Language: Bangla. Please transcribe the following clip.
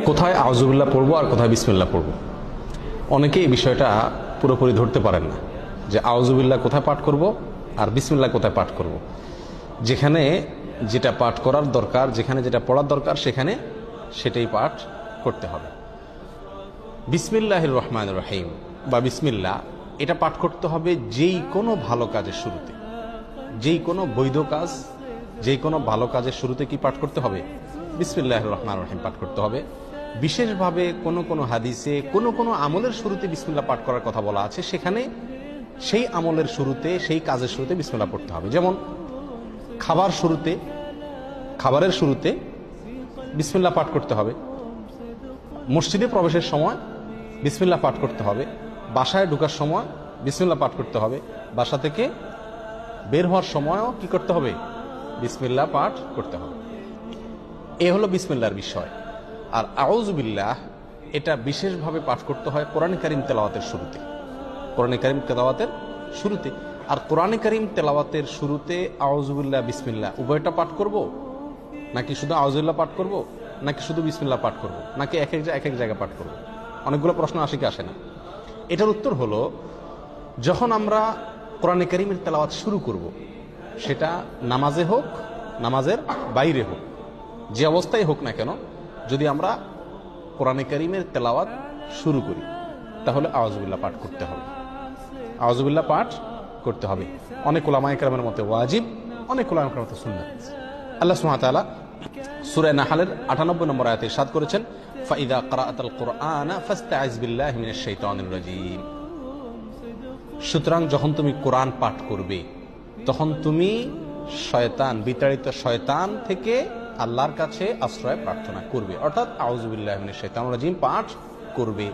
কোথায় আউযুবিল্লাহ পড়বো আর কোথায় বিসমিল্লাহ পড়বো, অনেকে এই বিষয়টা পুরোপুরি ধরতে পারেন না যে আউযুবিল্লাহ কোথায় পাঠ করব আর বিসমিল্লাহ কোথায় পাঠ করব। যেখানে যেটা পাঠ করার দরকার, যেখানে যেটা পড়ার দরকার সেখানে সেটাই পাঠ করতে হবে। বিসমিল্লাহির রহমানির রহিম বা বিসমিল্লাহ এটা পাঠ করতে হবে যেই কোনো ভালো কাজের শুরুতে, যেই কোনো বৈধ কাজ, যেই কোনো ভালো কাজের শুরুতে কি পাঠ করতে হবে? বিসমিল্লাহির রহমানির রহিম পাঠ করতে হবে। বিশেষভাবে কোনো কোনো হাদিসে কোনো কোনো আমলের শুরুতে বিসমিল্লাহ পাঠ করার কথা বলা আছে, সেখানে সেই আমলের শুরুতে, সেই কাজের শুরুতে বিসমিল্লাহ পড়তে হবে। যেমন খাবারের শুরুতে বিসমিল্লাহ পাঠ করতে হবে, মসজিদে প্রবেশের সময় বিসমিল্লাহ পাঠ করতে হবে, বাসায় ঢোকার সময় বিসমিল্লাহ পাঠ করতে হবে, বাসা থেকে বের হওয়ার সময়ও কি করতে হবে? বিসমিল্লাহ পাঠ করতে হবে। এ হলো বিসমিল্লাহর বিষয়। আর আউযুবিল্লাহ এটা বিশেষভাবে পাঠ করতে হয় কোরআন কারীম তেলাওয়াতের শুরুতে, কোরআন কারীম তেলাওয়াতের শুরুতে। আর কোরআন কারীম তেলাওয়াতের শুরুতে আউযুবিল্লাহ বিসমিল্লাহ উভয়টা পাঠ করব, নাকি শুধু আউযুবিল্লাহ পাঠ করব, নাকি শুধু বিসমিল্লাহ পাঠ করব, নাকি এক এক জায়গায় পাঠ করব? অনেকগুলো প্রশ্ন আসে কি আসে না? এটার উত্তর হলো, যখন আমরা কোরআন কারীমের তেলাওয়াত শুরু করব, সেটা নামাজে হোক, নামাজের বাইরে হোক, যে অবস্থায় হোক না কেন, যদি আমরা কোরআন কারীমের তেলাওয়াত শুরু করি তাহলে আউযুবিল্লাহ পাঠ করতে হবে, আউযুবিল্লাহ পাঠ করতে হবে। অনেক উলামায়ে কেরামের মতে ওয়াজিব, অনেক উলামায়ে কেরামের মতে সুন্নাত। আল্লাহ সুবহানাহু ওয়া তাআলা সূরা নাহলের 98 নম্বর আয়াতে ইরশাদ করেছেন, ফাইদা ক্রাআতাল কুরআনা ফাস্তাইজ বিল্লাহি মিনাশ শাইতানির রাজীম। সুতরাং যখন তুমি কোরআন পাঠ করবে তখন তুমি শয়তান, বিতাড়িত শয়তান থেকে আল্লাহর কাছে আশ্রয় প্রার্থনা করবে, অর্থাৎ আউযুবিল্লাহি মিনাশ শাইতানির রাজীম পাঠ করবে।